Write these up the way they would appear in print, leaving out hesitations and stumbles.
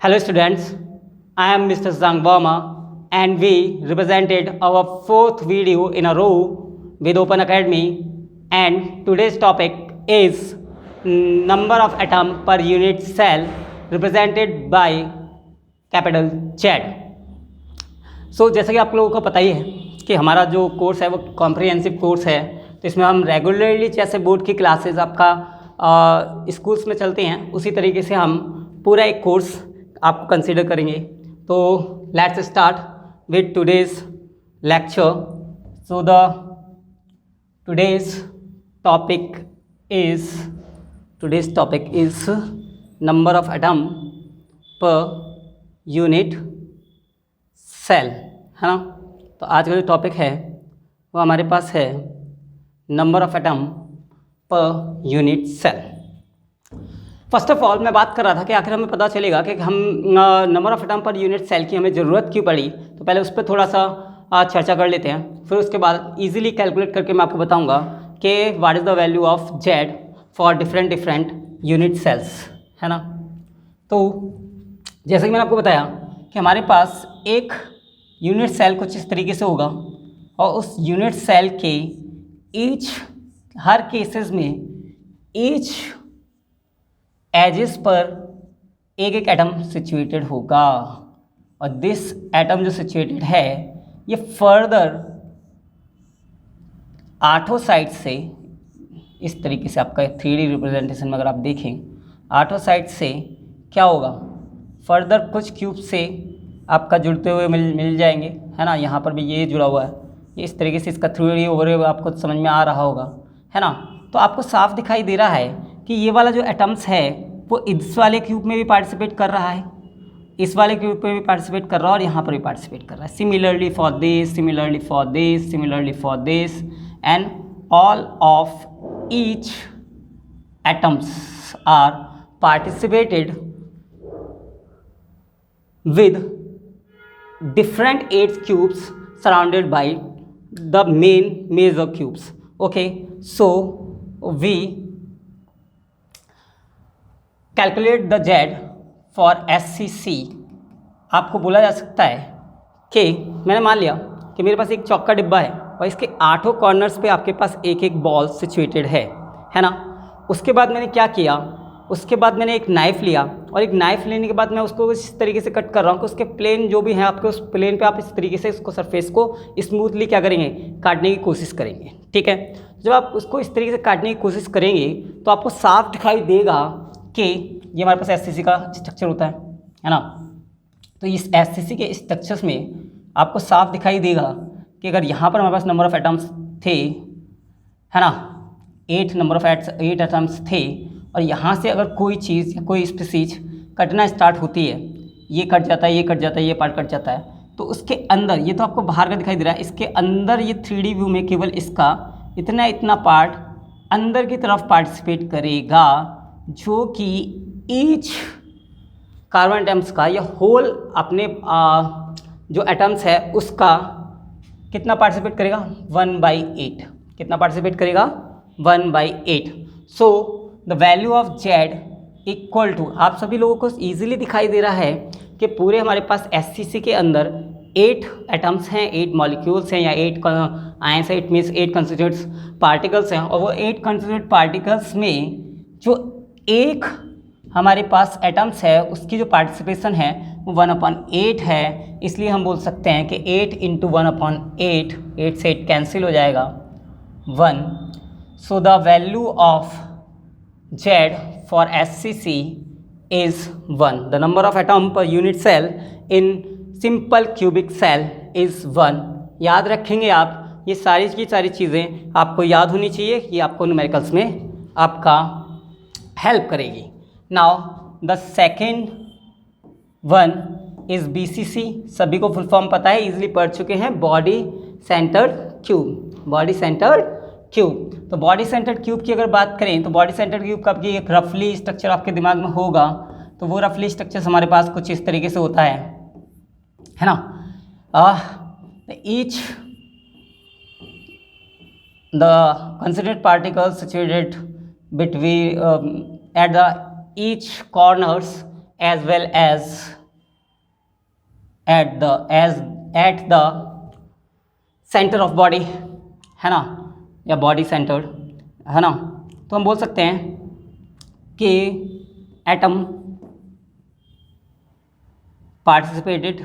Hello students, I am Mr. Zhang Verma and we represented our fourth video in a row with Open Academy, and today's topic is number of atom per unit cell represented by capital Z. जैसा कि आप लोगों को पता ही है कि हमारा जो कोर्स है वो कॉम्प्रिहेंसिव कोर्स है, तो इसमें हम रेगुलरली जैसे बोर्ड की क्लासेस आपका स्कूल्स में चलते हैं उसी तरीके से हम पूरा एक कोर्स आपको कंसिडर करेंगे। तो let's start with today's lecture. So the today's topic is number of atom per unit cell, है ना। तो आज का जो टॉपिक है वो हमारे पास है number of atom per unit cell. First of all मैं बात कर रहा था कि आखिर हमें पता चलेगा कि हम number of atom per unit cell की हमें ज़रूरत क्यों पड़ी। तो पहले उस पर थोड़ा सा चर्चा कर लेते हैं, फिर उसके बाद इजीली कैलकुलेट करके मैं आपको बताऊंगा कि what is the value of Z for different unit cells, है ना। तो जैसे कि मैंने आपको बताया कि हमारे पास एक यूनिट सेल कुछ इस तरीके से होगा और उस यूनिट सेल के हर केसेस में ईच एजेस पर एक एक एटम सिचुएटेड होगा, और दिस एटम जो सिचुएटेड है ये फर्दर आठों साइड से इस तरीके से आपका 3D रिप्रेजेंटेशन में अगर आप देखें आठों साइड से क्या होगा, फर्दर कुछ क्यूब से आपका जुड़ते हुए मिल जाएंगे, है ना। यहाँ पर भी ये जुड़ा हुआ है, ये इस तरीके से इसका 3D ओवरव्यू आपको समझ में आ रहा होगा, है ना। तो आपको साफ दिखाई दे रहा है कि ये वाला जो एटम्स है वो इस वाले क्यूब में भी पार्टिसिपेट कर रहा है, इस वाले क्यूब में भी पार्टिसिपेट कर रहा है और यहाँ पर भी पार्टिसिपेट कर रहा है। Similarly for this, similarly for this, similarly for this, and all of each atoms are participated with different eight cubes surrounded by the main major cubes. Okay, so we calculate the Z for SCC। आपको बोला जा सकता है कि मैंने मान लिया कि मेरे पास एक चौक का डिब्बा है और इसके आठों कॉर्नर्स पे आपके पास एक एक बॉल सिचुएटेड है ना। उसके बाद मैंने क्या किया, उसके बाद मैंने एक नाइफ़ लिया और एक नाइफ़ लेने के बाद मैं उसको इस तरीके से कट कर रहा हूँ कि उसके प्लेन जो भी हैं आपके उस प्लेन पे आप इस तरीके से उसको सरफेस को स्मूथली क्या करेंगे, काटने की कोशिश करेंगे, ठीक है। जब आप उसको इस तरीके से काटने की कोशिश करेंगे तो आपको साफ दिखाई देगा कि ये हमारे पास एससीसी का स्ट्रक्चर होता है ना। तो इस एससीसी के स्ट्रक्चर्स में आपको साफ दिखाई देगा कि अगर यहाँ पर हमारे पास नंबर ऑफ़ एटम्स थे, है ना, 8 नंबर ऑफ़ 8 एटम्स थे, और यहाँ से अगर कोई चीज़ या कोई स्पीसीज कटना स्टार्ट होती है, ये कट जाता है, ये कट जाता है, ये पार्ट कट जाता है, तो उसके अंदर ये तो आपको बाहर का दिखाई दे रहा है, इसके अंदर ये 3D व्यू में केवल इसका इतना पार्ट अंदर की तरफ पार्टिसिपेट करेगा, जो कि ईच कार्बन एटम्स का या होल अपने जो एटम्स है उसका कितना पार्टिसिपेट करेगा, 1/8। कितना पार्टिसिपेट करेगा, 1/8। So the value of Z equal to, आप सभी लोगों को ईजिली दिखाई दे रहा है कि पूरे हमारे पास एससीसी के अंदर 8 एटम्स हैं, 8 मॉलिक्यूल्स हैं या 8 आयंस है, इट मीन्स 8 कंस्टिट्यूएंट्स पार्टिकल्स हैं, और वो 8 कंस्टिट्यूएंट पार्टिकल्स में जो एक हमारे पास एटम्स है उसकी जो पार्टिसिपेशन है वो 1/8 है। इसलिए हम बोल सकते हैं कि 8 × 1/8, 8 से 8 कैंसिल हो जाएगा, 1। सो the value of Z for SCC is 1. The number of atom per unit cell in simple cubic cell is 1. याद रखेंगे आप, ये सारी चीज़ें आपको याद होनी चाहिए, ये आपको न्यूमेरिकल्स में आपका हेल्प करेगी। Now the second one is BCC। सभी को फुल फॉर्म पता है, इजीली पढ़ चुके हैं, body centred cube. Body centred cube. तो बॉडी सेंटर्ड क्यूब की अगर बात करें तो बॉडी सेंटर्ड क्यूब का भी एक रफली स्ट्रक्चर आपके दिमाग में होगा, तो वो रफली स्ट्रक्चर हमारे पास कुछ इस तरीके से होता है ना। Each the considered particles situated between at the each corners as well as at the centre of body, है ना, या बॉडी सेंटर, है ना, तो हम बोल सकते हैं कि atom participated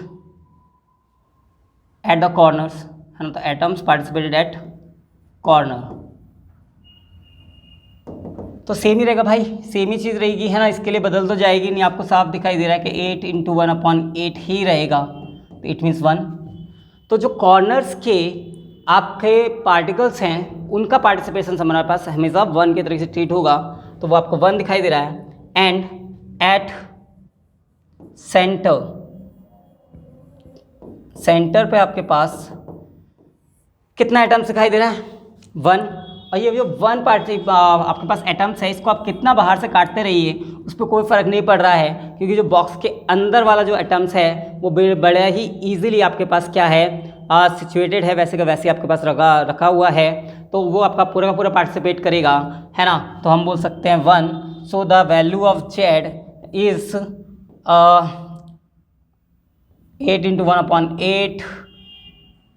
at the corners, है ना, तो एटम्स पार्टिसिपेटेड एट कॉर्नर, तो सेम ही रहेगा भाई, सेम ही चीज़ रहेगी, है ना, इसके लिए बदल तो जाएगी नहीं, आपको साफ दिखाई दे रहा है कि 8 × 1/8 ही रहेगा, तो इट मीन्स 1। तो जो कॉर्नर्स के आपके पार्टिकल्स हैं उनका पार्टिसिपेशन हमारे पास हमेशा 1 के तरीके से ट्रीट होगा, तो वो आपको 1 दिखाई दे रहा है। एंड एट सेंटर पे आपके पास कितना एटम्स दिखाई दे रहा है? 1। और ये जो 1 आपके पास एटम्स है, इसको आप कितना बाहर से काटते रहिए उस पर कोई फ़र्क नहीं पड़ रहा है, क्योंकि जो बॉक्स के अंदर वाला जो एटम्स है वो बड़ा ही ईजिली आपके पास क्या है, सिचुएटेड है, वैसे का वैसे आपके पास रखा हुआ है, तो वो आपका पूरा का पूरा पार्टिसिपेट करेगा, है ना, तो हम बोल सकते हैं 1। सो the value of Z is 8 × 1/8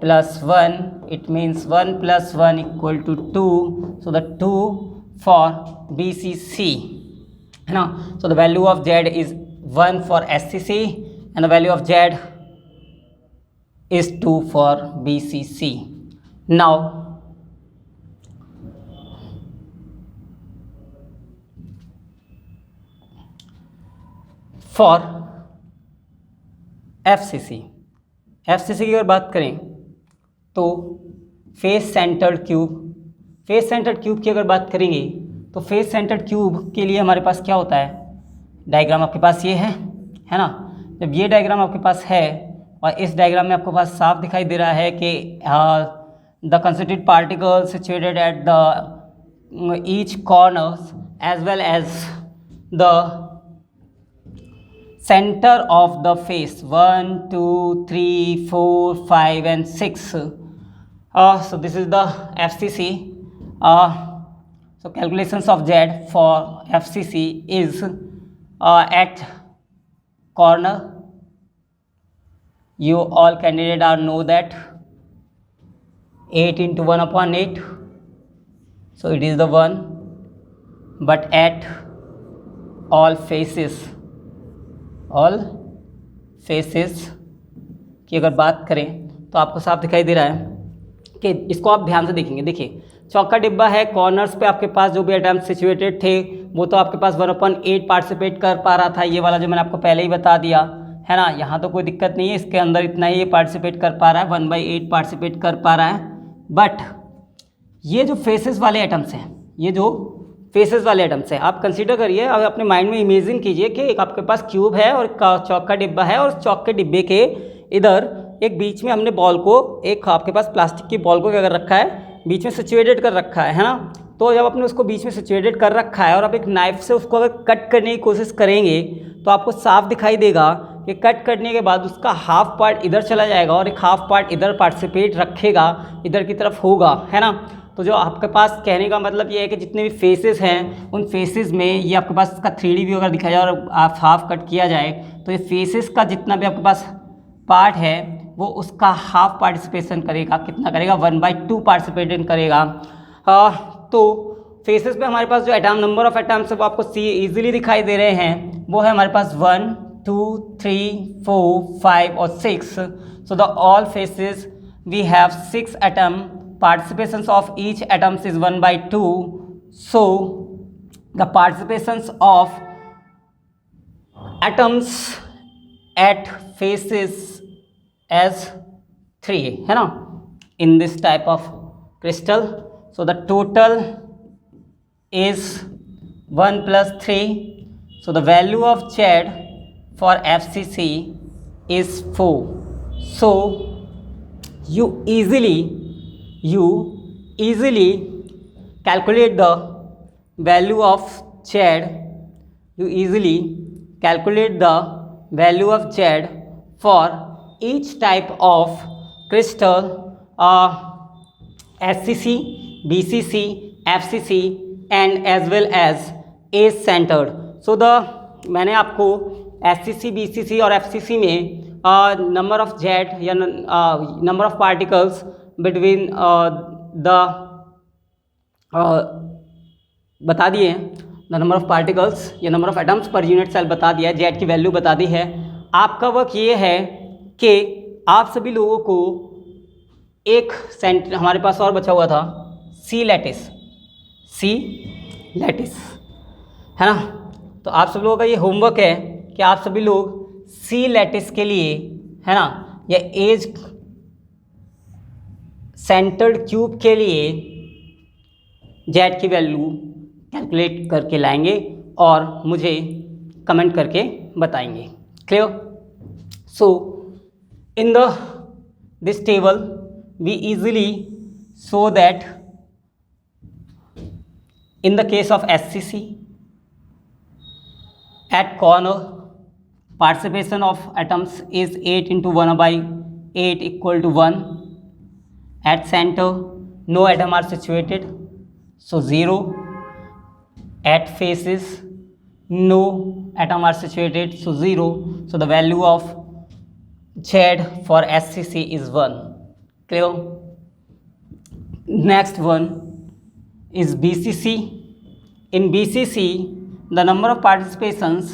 plus 1, it means 1 plus 1 equal to 2, so the 2 for BCC, है ना, so the value of Z is 1 for SCC and the value of Z is 2 for BCC. Now for FCC की अगर बात करें तो face centred cube की अगर बात करेंगे तो फेस सेंटर्ड क्यूब के लिए हमारे पास क्या होता है, डायग्राम आपके पास ये है ना, जब ये डायग्राम आपके पास है और इस डायग्राम में आपके पास साफ दिखाई दे रहा है कि the constituted particle situated at the each corners as well as the center of the face 1 2 3 4 5 and 6. So this is the FCC. So calculations of Z for FCC is at corner. You all candidates are know that 8 × 1/8. So it is the 1, but at all faces की अगर बात करें तो आपको साफ दिखाई दे रहा है कि इसको आप ध्यान से देखेंगे। देखिए चौका डिब्बा है, कॉर्नर्स पे आपके पास जो भी एटम्स सिचुएटेड थे वो तो आपके पास 1/8 पार्टिसिपेट कर पा रहा था, ये वाला जो मैंने आपको पहले ही बता दिया, है ना, यहाँ तो कोई दिक्कत नहीं है, इसके अंदर इतना ही पार्टिसिपेट कर पा रहा है, 1/8 पार्टिसिपेट कर पा रहा है। बट ये जो फेसेस वाले एटम्स हैं, ये जो फेसेस वाले एटम्स हैं, आप कंसीडर करिए, अब अपने माइंड में इमेजिन कीजिए कि एक आपके पास क्यूब है और चौक का डिब्बा है, और चौक के डिब्बे के इधर एक बीच में हमने बॉल को, एक आपके पास प्लास्टिक की बॉल को क्या कर रखा है, बीच में सिचुएटेड कर रखा है ना। तो जब आपने उसको बीच में सिचुएटेड कर रखा है और आप एक नाइफ से उसको अगर कट करने की कोशिश करेंगे तो आपको साफ दिखाई देगा कि कट करने के बाद उसका हाफ पार्ट इधर चला जाएगा और एक हाफ पार्ट इधर पार्टिसिपेट रखेगा, इधर की तरफ होगा, है ना। तो जो आपके पास कहने का मतलब ये है कि जितने भी फेसेस हैं उन फेसेस में ये आपके पास इसका 3D व्यू अगर दिखाया जाए और आप हाफ कट किया जाए तो ये फेसेस का जितना भी आपके पास पार्ट है वो उसका हाफ पार्टिसिपेशन करेगा, कितना करेगा, 1/2 पार्टिसिपेशन करेगा। तो फेसेस पे हमारे पास जो एटम नंबर ऑफ एटम्स है वो आपको ईजिली दिखाई दे रहे हैं, वो है हमारे पास 1 2 3 4 5 और 6। So the all faces we have 6 atom, participations of each atoms is 1/2. So the participations of atoms at faces as 3, है ना, in this type of crystal. So the total is 1 plus 3. So the value of Z for FCC is 4. So you easily calculate the value of Z. You easily calculate the value of Z for each type of crystal, SCC, BCC, FCC and as well as A centered. So मैंने आपको SCC, BCC और FCC में number of Z या number of particles between the बता दिए हैं, the number of particles या number of atoms per unit cell बता दिया है, जेट की वैल्यू बता दी है। आपका वर्क ये है कि आप सभी लोगों को एक सेंट हमारे पास और बचा हुआ था सी लैटिस है ना। तो आप सब लोगों का ये होमवर्क है कि आप सभी लोग सी लैटिस के लिए है ना, या एज सेंटर्ड क्यूब के लिए जेट की वैल्यू कैलकुलेट करके लाएंगे और मुझे कमेंट करके बताएंगे। Clear? So in this table we easily show that in the case of SCC at corner participation of atoms is 8 into 1 by 8 equal to 1. At center no atom are situated, so 0. At faces no atom are situated, so 0. So the value of Z for SCC is 1. Clear? Next one is BCC. In BCC, the number of participations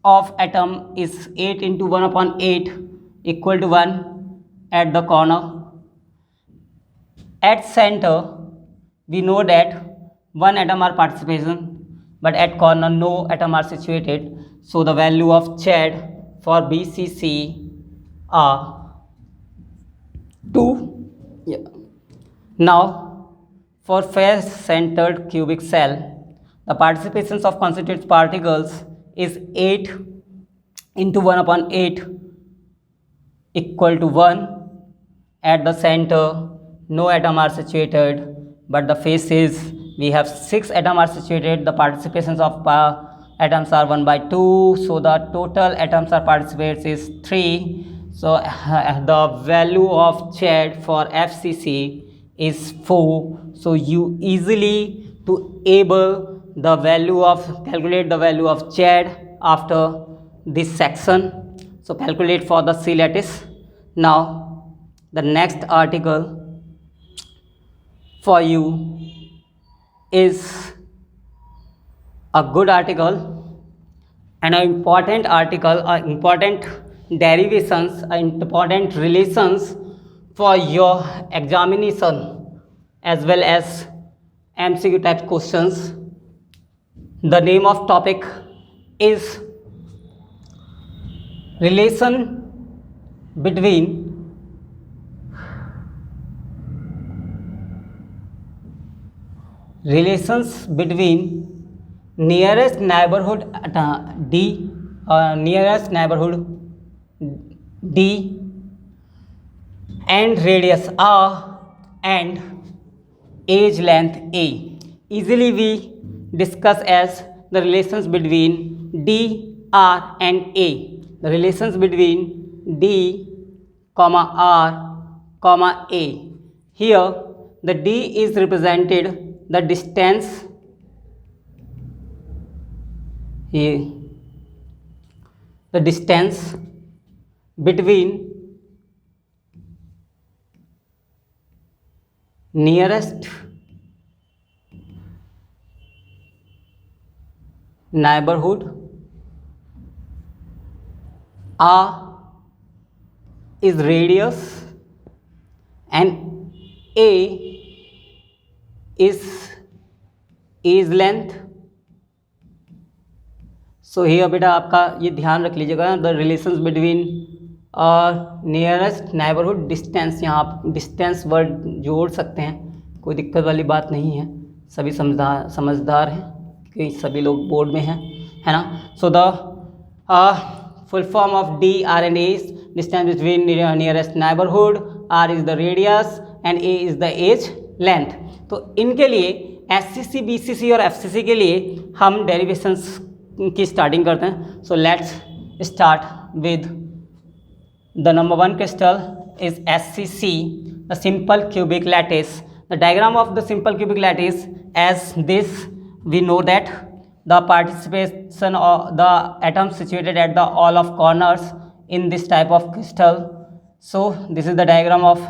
of atom is 8 into 1 upon 8 equal to 1 at the corner. At center, we know that one atom are participation, but at corner no atom are situated. So the value of Z for BCC are 2. Yeah. Now for face-centered cubic cell, the participations of constituent particles is 8 into 1 upon 8 equal to 1. At the center no atom are situated, but the faces we have 6 atom are situated. The participations of atoms are 1 by 2, so the total atoms are participates is 3. So the value of Z for FCC is 4. So you easily to able the value of calculate the value of Z after this section. So calculate for the C lattice. Now the next article for you is a good article and an important article, important derivations, important relations for your examination as well as MCQ type questions. The name of topic is relations between nearest neighborhood nearest neighborhood D and radius R and age length A. Easily we discuss as the relations between D, R and A. The relations between D, R, A. Here the D is represented the distance here, the distance between nearest neighborhood R is radius and A is age length. So here बेटा आपका ये ध्यान रख लीजिएगा, the relations between nearest neighbourhood distance, यहाँ आप distance word जोड़ सकते हैं, कोई दिक्कत वाली बात नहीं है, सभी समझदार हैं कि सभी लोग बोर्ड में हैं, है ना। So the full form of D R and A is distance between nearest neighbourhood, R is the radius and A is the edge length. तो इनके लिए एससीसी, बीसीसी और एफसीसी के लिए हम डेरिवेशंस की स्टार्टिंग करते हैं। So let's start with the number one crystal is SCC, the simple cubic lattice. The diagram of the simple cubic lattice as this, we know that the participation of the atoms situated at the all of corners in this type of crystal. So this is the diagram of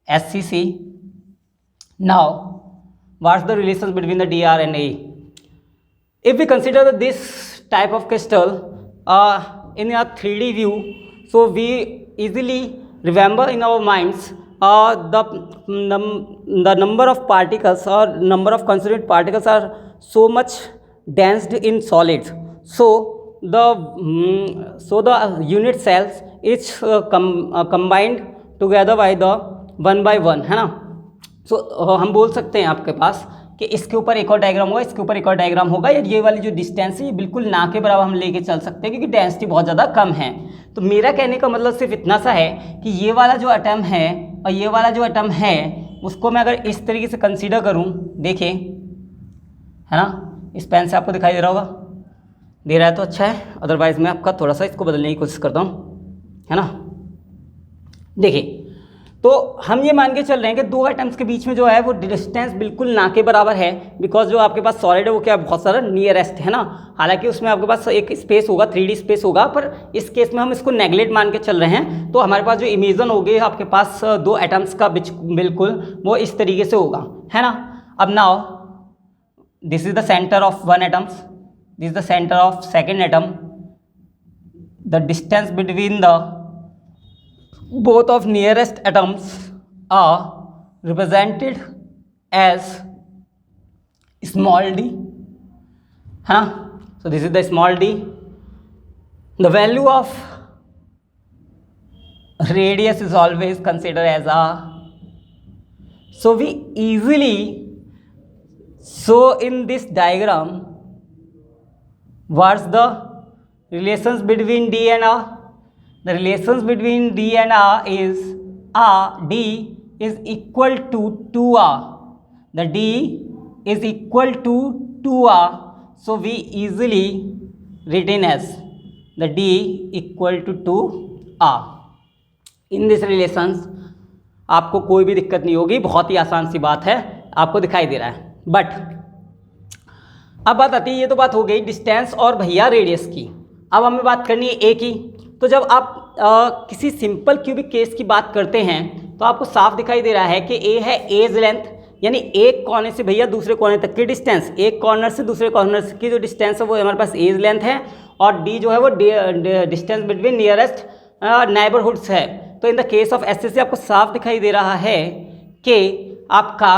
SCC. Now what's the relations between the DR and A? If we consider this type of crystal in a 3D view, so we easily remember in our minds the number of particles or number of constituent particles are so much dense in solids. So the unit cells is combined together by the 1 by 1, है ना. सो हम बोल सकते हैं आपके पास कि इसके ऊपर एक और डायग्राम होगा, इसके ऊपर एक और डायग्राम होगा, या ये वाली जो डिस्टेंस है ये बिल्कुल ना के बराबर हम लेके चल सकते हैं क्योंकि डेंसिटी बहुत ज़्यादा कम है. तो मेरा कहने का मतलब सिर्फ इतना सा है कि ये वाला जो एटम है और ये वाला जो एटम है उसको मैं अगर इस तरीके से कंसीडर करूँ, देखिए है ना, इस पेन से आपको दिखाई दे रहा होगा, दे रहा है तो अच्छा है, अदरवाइज़ मैं आपका थोड़ा सा इसको बदलने की कोशिश करता हूँ, है ना. देखिए तो हम ये मान के चल रहे हैं कि दो एटम्स के बीच में जो है वो डिस्टेंस बिल्कुल ना के बराबर है, बिकॉज जो आपके पास सॉलिड है वो क्या बहुत सारा नियरेस्ट है ना. हालांकि उसमें आपके पास एक स्पेस होगा, 3D स्पेस होगा, पर इस केस में हम इसको नेगलेक्ट मान के चल रहे हैं. तो हमारे पास जो इमेजन होगी आपके पास दो एटम्स का बिल्कुल वो इस तरीके से होगा, है ना. अब now this is the centre of one atoms, this is the centre of second atom. The distance between the both of nearest atoms are represented as small d, है ना. So this is the small d. The value of radius is always considered as r. So we easily show in this diagram what's the relations between d and r. The relations between D and R is D is equal to 2R. The D is equal to 2R. So we easily written as the D equal to 2R. In this relations आपको कोई भी दिक्कत नहीं होगी, बहुत ही आसान सी बात है, आपको दिखाई दे रहा है. बट अब बात आती है, ये तो बात हो गई डिस्टेंस और भैया रेडियस की. अब हमें बात करनी है ए की. तो जब आप किसी सिंपल क्यूबिक केस की बात करते हैं तो आपको साफ दिखाई दे रहा है कि ए है एज लेंथ, यानी एक कोने से भैया दूसरे कोने तक की डिस्टेंस, एक कॉर्नर से दूसरे कॉर्नर की जो डिस्टेंस है वो हमारे पास एज लेंथ है. और डी जो है वो डिस्टेंस बिटवीन नियरेस्ट नेबरहुड्स है. तो in the case of SCC आपको साफ दिखाई दे रहा है कि आपका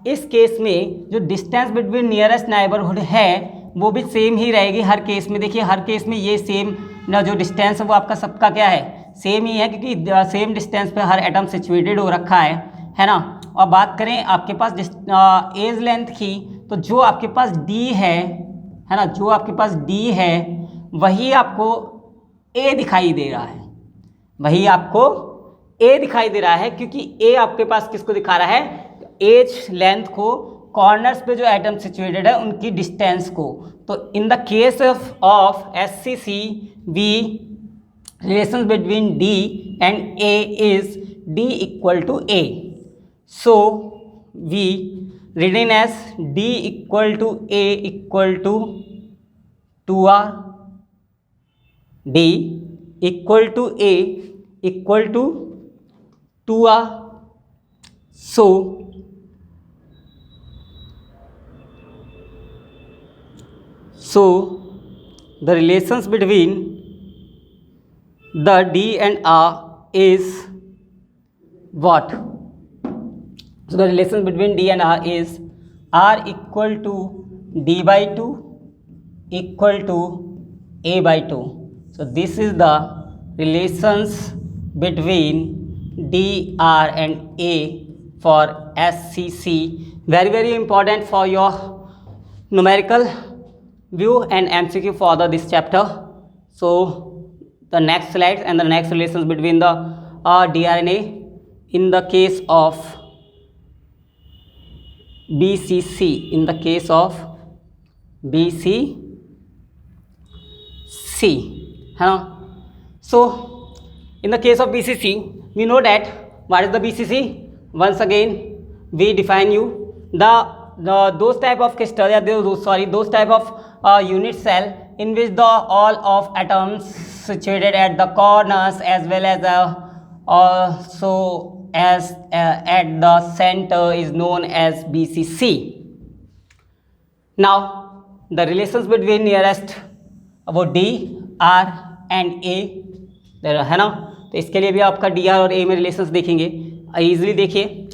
इस केस में जो डिस्टेंस बिटवीन नियरेस्ट नेबरहुड है वो भी सेम ही रहेगी हर केस में. देखिए हर केस में ये सेम ना जो डिस्टेंस है वो आपका सबका क्या है, सेम ही है, क्योंकि सेम डिस्टेंस पे हर एटम सिचुएटेड हो रखा है ना. और बात करें आपके पास एज लेंथ की, तो जो आपके पास डी है ना, जो आपके पास डी है वही आपको ए दिखाई दे रहा है, वही आपको ए दिखाई दे रहा है, क्योंकि ए आपके पास किसको दिखा रहा है, एज लेंथ को, कॉर्नर्स पे जो एटम सिचुएटेड है उनकी डिस्टेंस को. तो in the case of SCC we relation between D and A is D equal to A. So we written as D equal to A equal to 2R, D equal to A equal to 2R. So the relations between the D and R is what? So the relations between D and R is R equal to D by 2 equal to A by 2. So this is the relations between D, R and A for SCC. Very very important for your numerical view and MCQ for this chapter. So the next slides and the next relations between the DRNA in the case of BCC, in the case of BCC, है ना. So in the case of BCC we know that what is the BCC. Once again we define you, the those type of crystal या those type of unit cell in which the all of atoms situated at the corners as well as also as at the center is known as BCC. Now the relations between nearest वो D, R and A है ना, तो इसके लिए भी आपका D R और ए में रिलेशंस देखेंगे. इजीली देखिए,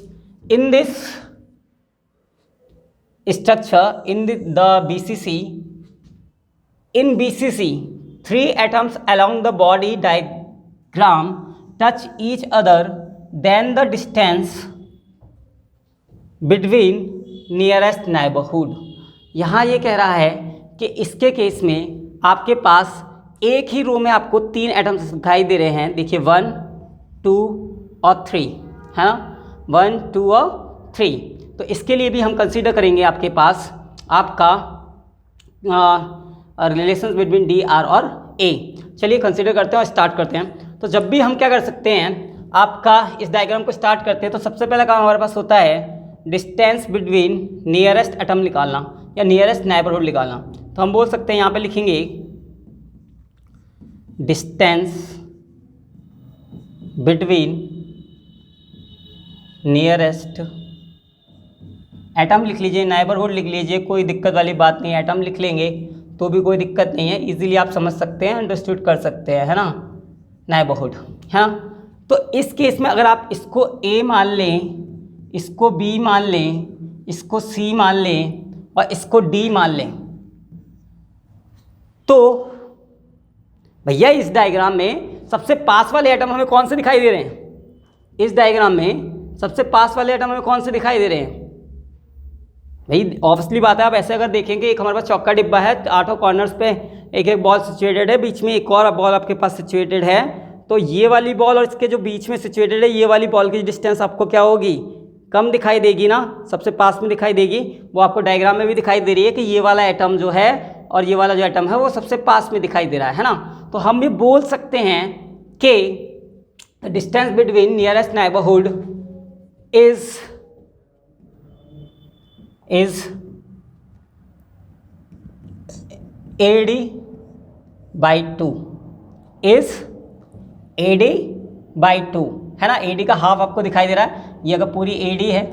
in this structure in the BCC, in BCC 3 atoms along the body diagram touch each other, then the distance between nearest neighborhood. यहाँ ये कह रहा है कि इसके केस में आपके पास एक ही रो में आपको 3 एटम्स दिखाई दे रहे हैं. देखिए 1, 2 और 3 है ना, 1, 2 और 3. तो इसके लिए भी हम कंसीडर करेंगे आपके पास आपका रिलेशंस बिटवीन डी, आर और ए. चलिए कंसीडर करते हैं और स्टार्ट करते हैं. तो जब भी हम क्या कर सकते हैं, आपका इस डायग्राम को स्टार्ट करते हैं तो सबसे पहला काम हमारे पास होता है डिस्टेंस बिटवीन नियरेस्ट एटम निकालना या नियरेस्ट नेबरहुड निकालना. तो हम बोल सकते हैं यहाँ पे लिखेंगे डिस्टेंस बिटवीन नियरेस्ट एटम लिख लीजिए, नेबरहुड लिख लीजिए, कोई दिक्कत वाली बात नहीं है. एटम लिख लेंगे तो भी कोई दिक्कत नहीं है, इजीली आप समझ सकते हैं, अंडरस्टूड कर सकते हैं, है ना, नेबरहुड है ना. तो इस केस में अगर आप इसको ए मान लें, इसको बी मान लें, इसको सी मान लें और इसको डी मान लें, तो भैया इस डायग्राम में सबसे पास वाले एटम हमें कौन से दिखाई दे रहे हैं? इस डायग्राम में सबसे पास वाले एटम हमें कौन से दिखाई दे रहे हैं? भाई ऑब्वियसली बात है, आप ऐसे अगर देखेंगे एक हमारे पास चौका डिब्बा है, 8 कॉर्नर्स पे एक एक बॉल सिचुएटेड है, बीच में एक और बॉल आपके पास सिचुएटेड है. तो ये वाली बॉल और इसके जो बीच में सिचुएटेड है ये वाली बॉल की डिस्टेंस आपको क्या होगी? कम दिखाई देगी ना, सबसे पास में दिखाई देगी. वो आपको डायग्राम में भी दिखाई दे रही है कि ये वाला एटम जो है और ये वाला जो एटम है वो सबसे पास में दिखाई दे रहा है ना. तो हम भी बोल सकते हैं कि distance between nearest neighbourhood is AD by 2 is AD by 2 है ना. AD का हाफ आपको दिखाई दे रहा है. ये अगर पूरी AD है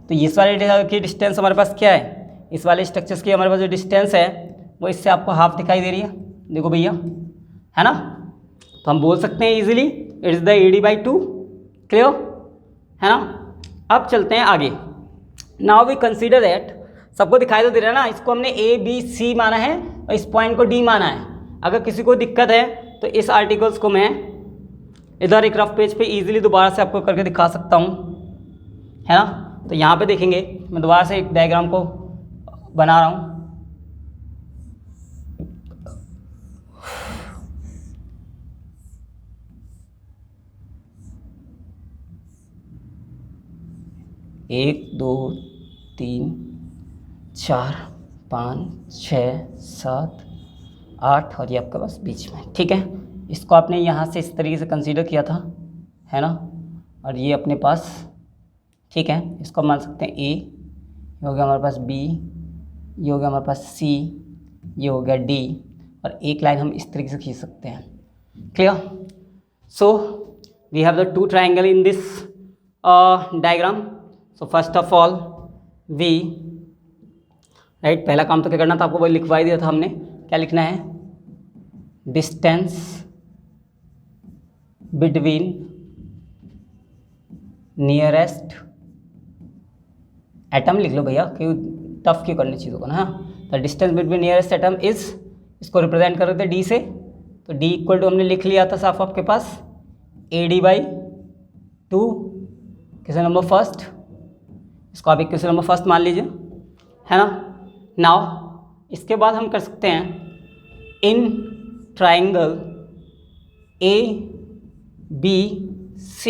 तो इस वाले की डिस्टेंस हमारे पास क्या है? इस वाले स्ट्रक्चर्स की हमारे पास जो डिस्टेंस है वो इससे आपको हाफ दिखाई दे रही है. देखो भैया, है ना. तो हम बोल सकते हैं easily it is the AD by 2. Clear है ना. अब चलते हैं आगे. नाउ वी कंसीडर दैट, सबको दिखाई तो दे रहा है ना, इसको हमने A, B, C माना है और इस पॉइंट को D माना है. अगर किसी को दिक्कत है तो इस आर्टिकल्स को मैं इधर एक रफ पेज पे इजीली दोबारा से आपको करके दिखा सकता हूँ, है ना. तो यहाँ पे देखेंगे, मैं दोबारा से एक डायग्राम को बना रहा हूँ. एक, 2, 3, 4, 5, 6, 7, 8 और ये आपके पास बीच में. ठीक है, इसको आपने यहाँ से इस तरीके से कंसीडर किया था, है ना. और ये अपने पास, ठीक है, इसको मान सकते हैं A, ये हो गया हमारे पास B, ये हो गया हमारे पास C, ये हो गया D, और एक लाइन हम इस तरीके से खींच सकते हैं. Clear. So we have the 2 triangle in this diagram. So first of all we write, पहला काम तो क्या करना था आपको, वही लिखवा ही दिया था हमने. क्या लिखना है? डिस्टेंस बिटवीन नियरेस्ट एटम लिख लो भैया, क्यों टफ क्यों करने चीज़ों को ना. हाँ, तो distance between nearest atom is, इसको रिप्रेजेंट कर रहे थे D से, तो D इक्वल टू हमने लिख लिया था साफ आपके पास AD by 2. Question number first, इसको आप क्वेश्चन नंबर फर्स्ट मान लीजिए, है ना. नाउ इसके बाद हम कर सकते हैं in triangle ABC,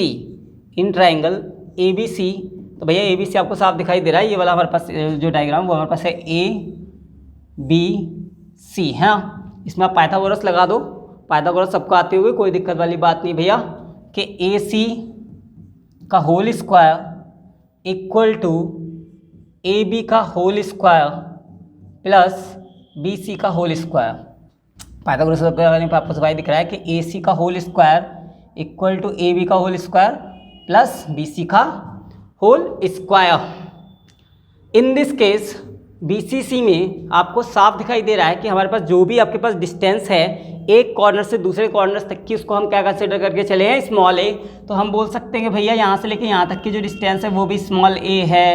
in triangle ABC. तो भैया ABC आपको साफ दिखाई दे रहा है, ये वाला हमारे पास जो डायग्राम वो हमारे पास है ABC, है ना. इसमें आप पाइथागोरस लगा दो, पाइथागोरस सबको आते हुए, कोई दिक्कत वाली बात नहीं भैया, कि AC का whole square equal to A B का whole square plus B C का होल स्क्वायर। पाइथागोरस में आपको सवाल दिख रहा है कि ए सी का whole square equal to A B का whole square plus B C का whole square. In this case BCC में आपको साफ दिखाई दे रहा है कि हमारे पास जो भी आपके पास डिस्टेंस है एक कॉर्नर से दूसरे कॉर्नर तक की, उसको हम क्या कंसिडर करके चले हैं, स्मॉल ए। तो हम बोल सकते हैं कि भैया यहाँ से लेके यहाँ तक की जो डिस्टेंस है वो भी स्मॉल ए है,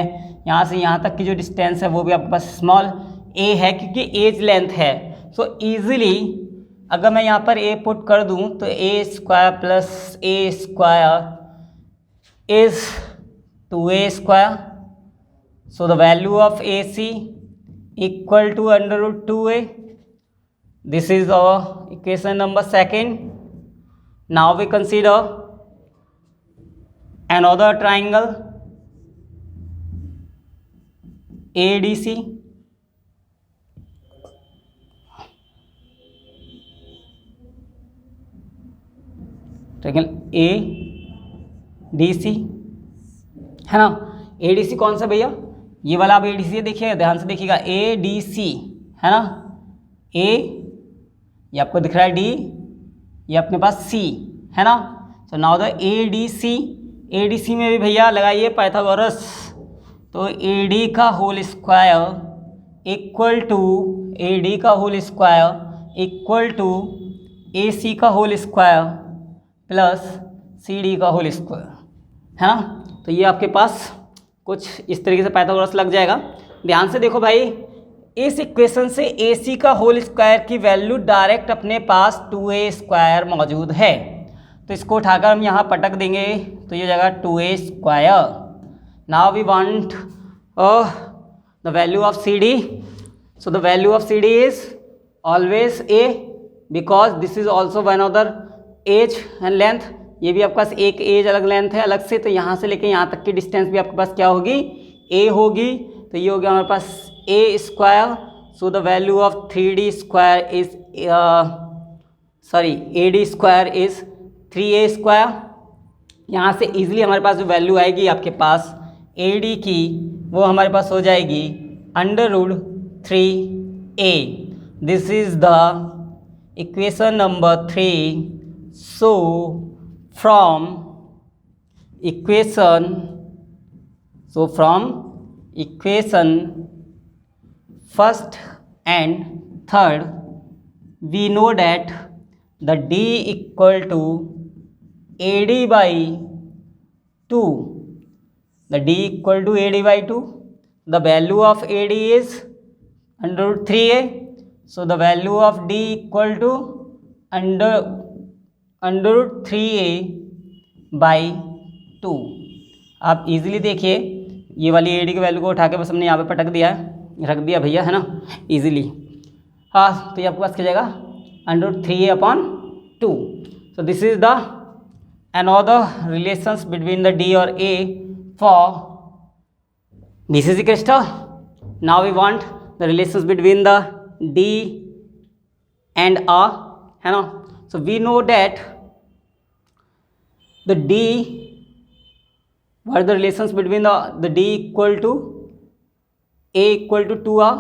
यहाँ से यहाँ तक की जो डिस्टेंस है वो भी आपके पास स्मॉल ए है, क्योंकि एज लेंथ है। सो ईजिली अगर मैं यहाँ पर ए पुट कर दूँ तो A square plus A square is 2a square. So the value of AC equal to under root 2a. This is our equation number 2. Now we consider another triangle ADC. Triangle ADC है ना। ADC कौन सा भैया, ये वाला आप ADC देखिएगा, ध्यान से देखिएगा, ADC है ना। A ये आपको दिख रहा है, D ये अपने पास C है ना। सो नाउ द ADC में भी भैया लगाइए पाइथागोरस। तो AD का whole square equal to AD का whole square equal to AC का होल स्क्वायर प्लस CD का होल स्क्वायर है ना। तो ये आपके पास कुछ इस तरीके से पाइथागोरस लग जाएगा। ध्यान से देखो भाई, इस इक्वेशन से AC का होल स्क्वायर की वैल्यू डायरेक्ट अपने पास 2a स्क्वायर मौजूद है, तो इसको उठाकर हम यहाँ पटक देंगे तो ये जगह 2a square. Now we want the value of CD। So the value of CD is always a because this is also one other edge and length. ये भी आपके पास एक एज अलग लेंथ है अलग से, तो यहाँ से लेके यहाँ तक की डिस्टेंस भी आपके पास क्या होगी, a होगी। तो ये हो गया हमारे पास a square. So the value of 3d square is AD square is 3a square. यहाँ से इजीली हमारे पास जो वैल्यू आएगी आपके पास AD की, वो हमारे पास हो जाएगी under root 3a। This is the equation number 3। So from equation first and third we know that the D equal to AD by 2. The D equal to AD by 2. The value of AD is under root 3a. So the value of D equal to under root 3a by 2। आप easily देखिए, ये वाली AD की value को उठा के बस हमने यहाँ पे पटक दिया है, रख दिया भैया है ना, इजीली। हाँ, तो ये आपके पास क्या जाएगा under root 3a upon 2। So this is the another relations between the D और A for BCC crystal. Now we want the relations between the D and A है ना। So we know that the D, what are the relations between the D equal to A equal to 2R.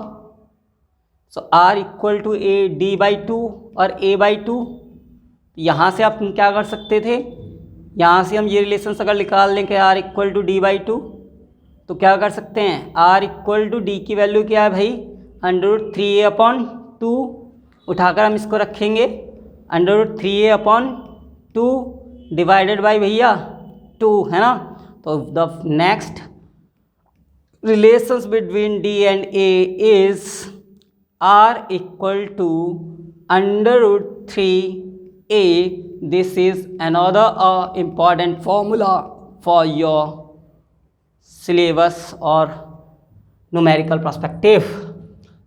So R equal to A D by 2 और A by 2। यहाँ से आप क्या कर सकते थे, यहाँ से हम ये रिलेशंस अगर निकाल लें कि R equal to D by 2, तो क्या कर सकते हैं, R इक्वल टू D की वैल्यू क्या है भाई, अंडर रूट 3a अपॉन 2। उठाकर हम इसको रखेंगे under root 3a upon 2 divided by भैया 2 है ना। तो the next relations between D and A is R equal to under root 3a। This is another important formula for your syllabus or numerical perspective.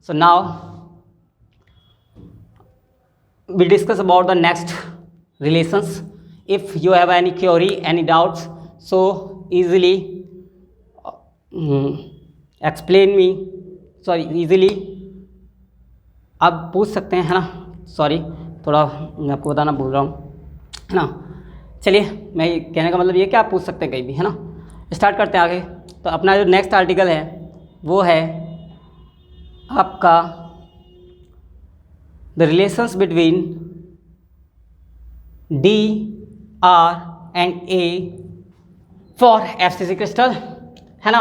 So now we discuss about the next relations. If you have any query, any doubts, so easily explain me, sorry easily आप पूछ सकते हैं, है ना. Sorry थोड़ा मैं आपको बताना भूल रहा हूँ, है ना. चलिए मैं कहने का मतलब ये कि आप पूछ सकते हैं कहीं भी, है ना. स्टार्ट करते हैं आगे. तो अपना जो नेक्स्ट आर्टिकल है वो है आपका the relations between D R and A for FCC crystal, है ना।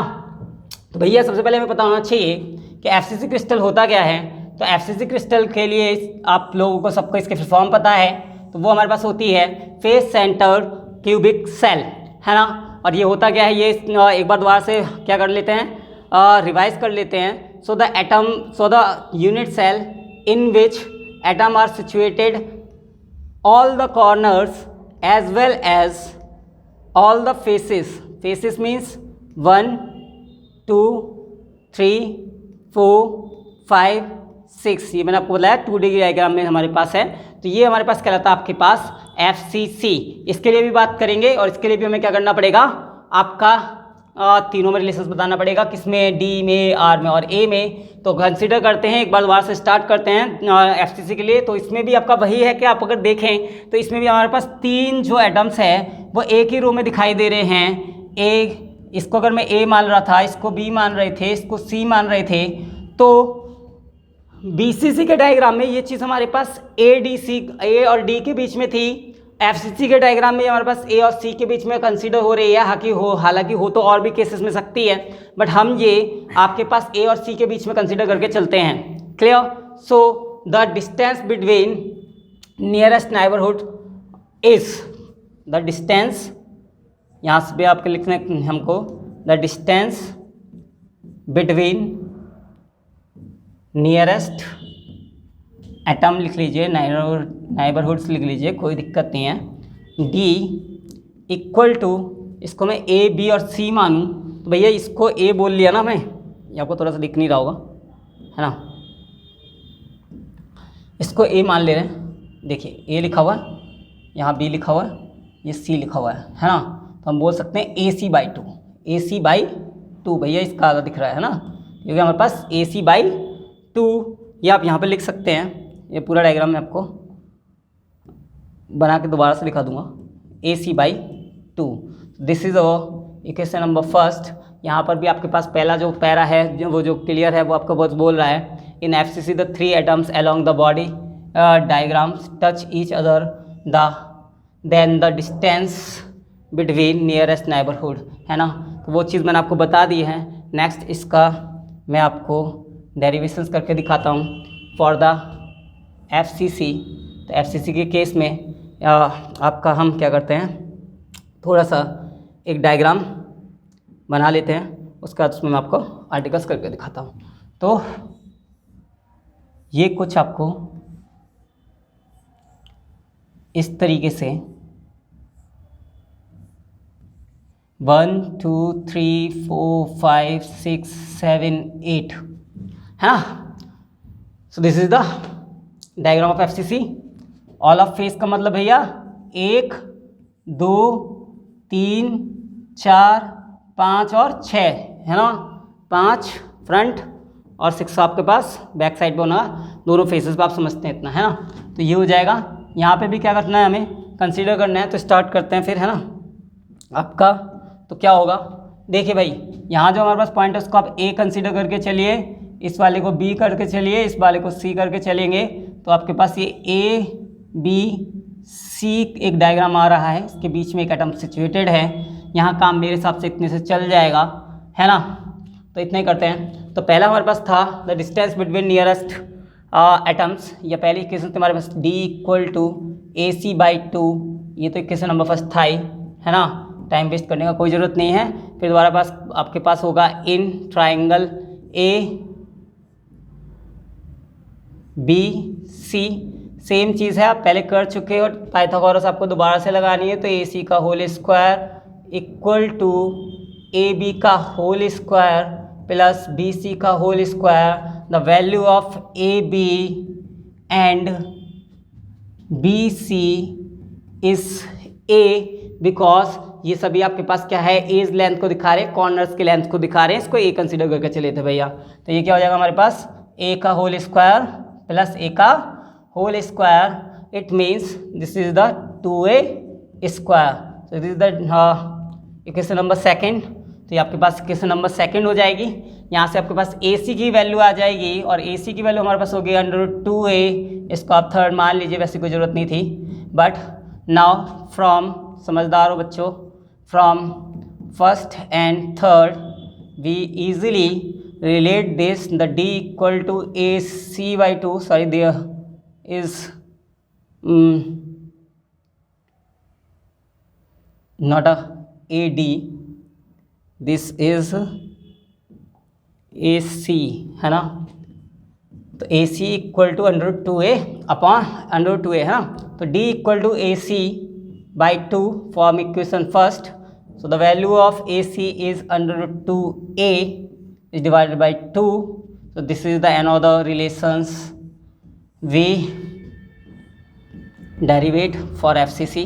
तो भैया सबसे पहले हमें पता होना चाहिए कि एफसीसी क्रिस्टल होता क्या है। तो एफसीसी क्रिस्टल के लिए आप लोगों को सबको इसके फॉर्म पता है, तो वो हमारे पास होती है फेस सेंटर्ड क्यूबिक सेल, है ना। और ये होता क्या है, ये एक बार दोबारा से क्या कर लेते हैं, रिवाइज कर लेते हैं। So the unit cell in which atom are situated all the corners as well as all the faces. Faces means 1 2 3 4 5 6, ये मैंने आपको बताया 2D डायग्राम में हमारे पास है। तो ये हमारे पास कहलाता है आपके पास FCC। इसके लिए भी बात करेंगे और इसके लिए भी हमें क्या करना पड़ेगा, आपका तीनों में रिलेशंस बताना पड़ेगा, किसमें, डी में, आर में और ए में। तो कंसीडर करते हैं, एक बार दोबारा से स्टार्ट करते हैं एफसीसी के लिए। तो इसमें भी आपका वही है कि आप अगर देखें तो इसमें भी हमारे पास 3 जो एटम्स है वो एक ही रो में दिखाई दे रहे हैं। ए, इसको अगर मैं ए मान रहा था, इसको बी मान रहे थे, इसको सी मान रहे थे, तो बीसीसी के डायग्राम में ये चीज़ हमारे पास ए और डी के बीच में थी। एफसीसी के डायग्राम में हमारे पास ए और सी के बीच में कंसीडर हो रही है, हालांकि हो तो और भी केसेस में सकती है, बट हम ये आपके पास ए और सी के बीच में कंसीडर करके चलते हैं। Clear. So the distance between nearest neighbourhood is the distance, यहाँ से भी आपके लिखने हमको the distance between nearest atom लिख लीजिए, नाइबरहुड्स लिख लीजिए, कोई दिक्कत नहीं है। डी इक्वल टू, इसको मैं ए बी और सी मानूँ तो भैया इसको ए बोल लिया ना मैं, ये आपको थोड़ा सा दिख नहीं रहा होगा, है ना। इसको ए मान ले रहे हैं, देखिए ए लिखा हुआ है, यहाँ बी लिखा हुआ है, ये सी लिखा हुआ है ना। तो हम बोल सकते हैं AC/2, AC/2 भैया इसका आधा दिख रहा है ना, क्योंकि हमारे पास AC/2, ये आप यहाँ पे लिख सकते हैं। ये पूरा डायग्राम मैं आपको बना के दोबारा से दिखा दूंगा, AC/2। This is our equation number first. यहाँ पर भी आपके पास पहला जो पैरा है वो जो क्लियर है वो आपको बहुत बोल रहा है, in FCC the 3 atoms along the body diagrams touch each other then the distance between nearest neighbourhood, है ना। तो वो चीज़ मैंने आपको बता दी है। नेक्स्ट इसका मैं आपको डेरिवेशंस करके दिखाता हूँ फॉर द एफसीसी। तो एफसीसी के केस में आपका हम क्या करते हैं, थोड़ा सा एक डायग्राम बना लेते हैं, उसके बाद उसमें मैं आपको आर्टिकल्स करके दिखाता हूँ। तो ये कुछ आपको इस तरीके से 1 2 3 4 5 6 7 8, है ना। सो this is the diagram of FCC. All of face का मतलब भैया 1 2 3 4 5 और 6, है ना। 5 फ्रंट और 6 आपके पास बैक साइड पे होना, दोनों फेसेस पे आप समझते हैं इतना, है ना। तो ये हो जाएगा। यहाँ पे भी क्या करना है, हमें कंसीडर करना है। तो स्टार्ट करते हैं फिर, है ना आपका। तो क्या होगा, देखिए भाई यहाँ जो हमारे पास पॉइंट है उसको आप ए कंसीडर करके चलिए, इस वाले को बी करके चलिए, इस वाले को सी करके चलेंगे। तो आपके पास ये ए बी सी एक डायग्राम आ रहा है, इसके बीच में एक एटम सिचुएटेड है। यहाँ काम मेरे हिसाब से इतने से चल जाएगा, है ना। तो इतना ही करते हैं। तो पहला हमारे पास था the distance between nearest atoms, या पहली इक्वेशन हमारे पास D इक्वल टू AC/2। ये तो इक्वेशन नंबर फर्स्ट था ही, है ना। टाइम वेस्ट करने का कोई ज़रूरत नहीं है। फिर दोबारा पास आपके पास होगा इन ट्राइंगल ABC, सेम चीज़ है, आप पहले कर चुके हो। पाइथागोरस आपको दोबारा से लगानी है। तो AC का whole square equal to AB का होल स्क्वायर प्लस BC का whole square. The value of AB and BC is A, because ये सभी आपके पास क्या है, एज लेंथ को दिखा रहे हैं, कॉर्नर्स के लेंथ को दिखा रहे हैं। इसको A कंसीडर करके चले थे भैया। तो ये क्या हो जाएगा हमारे पास, A का होल स्क्वायर प्लस A का whole square. It means this is the 2A square. तो this is the equation number second. तो ये आपके पास इक्वेशन नंबर सेकंड हो जाएगी। यहाँ से आपके पास AC की वैल्यू आ जाएगी और AC की वैल्यू हमारे पास होगी √2a। इसको आप थर्ड मान लीजिए, वैसे कोई ज़रूरत नहीं थी। बट नाउ फ्रॉम, समझदार हो बच्चों, from first and third we easily relate this, the D equal to AC/2, sorry there is not a AD, this is AC है ना। तो AC equal to √2a upon √2a है ना। तो D equal to AC/2 form equation first. So the value of AC is √2a is divided by 2. So this is the another relations we derivate for FCC.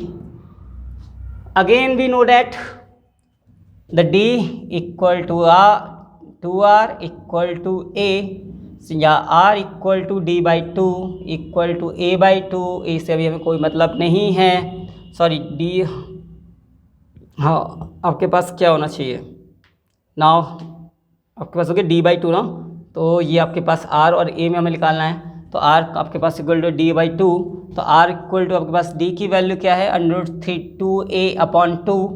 Again we know that the D equal to R equal to A, या R equal to D/2 equal to A/2। इससे अभी हमें कोई मतलब नहीं है, sorry D, हाँ आपके पास क्या होना चाहिए नाउ, आपके पास हो गया D/2 ना। तो ये आपके पास R और A में हमें निकालना है। तो R आपके पास इक्वल टू D/2, तो R इक्वल टू आपके पास D की वैल्यू क्या है √2a/2।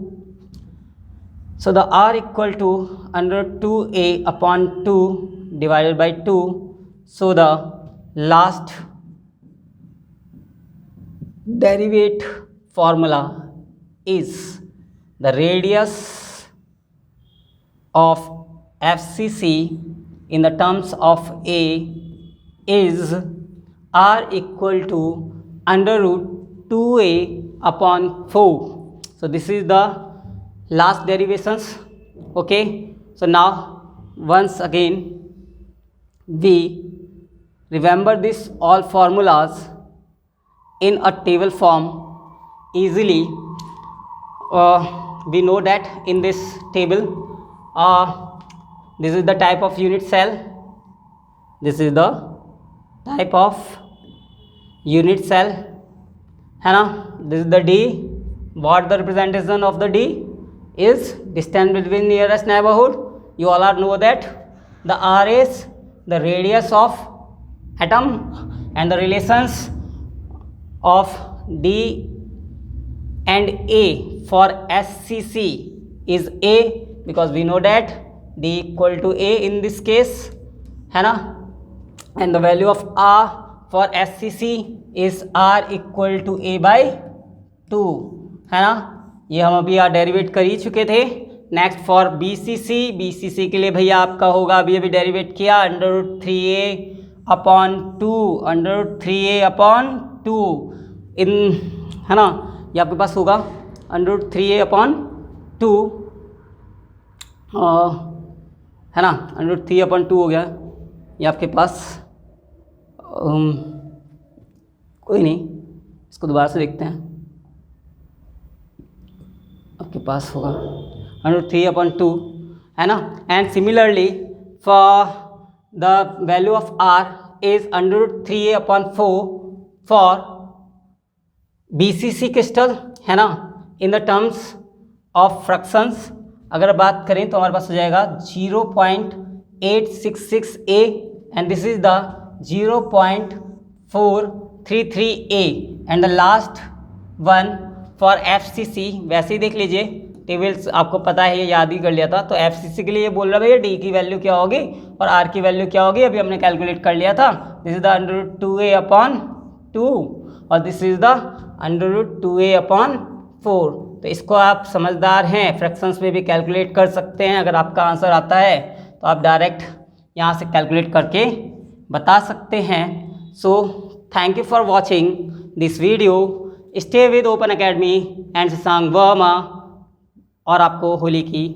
So the R equal to √2a/2 divided by 2। So the last derivate formula is the radius of FCC in the terms of A is R equal to √2a/4. So this is the last derivations. Okay, so now once again we remember this all formulas in a table form easily. We know that in this table this is the type of unit cell, this is the type of unit cell है ना। this is the D, what the representation of the D is distance between nearest neighborhood, you all are know that the R is the radius of atom and the relations of D and A for SCC is A, because we know that D equal to A in this case है ना। and the value of R for SCC is R equal to A/2 है ना। ये हम अभी derivative कर ही चुके थे। नेक्स्ट फॉर BCC के लिए भैया आपका होगा, अभी डेरिवेट किया √3a/2 इन है ना। ये आपके पास होगा √3a/2 है ना। √3/2 हो गया ये आपके पास। कोई नहीं, इसको दोबारा से देखते हैं। आपके पास होगा √3/2 है ना। And similarly for the value of R is √3a/4 for BCC crystal है ना। In the terms of fractions अगर बात करें तो हमारे पास हो जाएगा 0.866a and this is the 0.433a and the last one for FCC। वैसे ही देख लीजिए, टेबल्स आपको पता है, ये याद ही कर लिया था। तो FCC के लिए ये बोल रहा भैया D की वैल्यू क्या होगी और R की वैल्यू क्या होगी, अभी हमने कैलकुलेट कर लिया था। दिस इज द √2a/2 और दिस इज द √2a/4। तो इसको आप समझदार हैं, फ्रैक्शंस में भी कैलकुलेट कर सकते हैं। अगर आपका आंसर आता है तो आप डायरेक्ट यहाँ से कैलकुलेट करके बता सकते हैं। So thank you for watching this video. Stay with open academy and Shashank Verma, और आपको होली की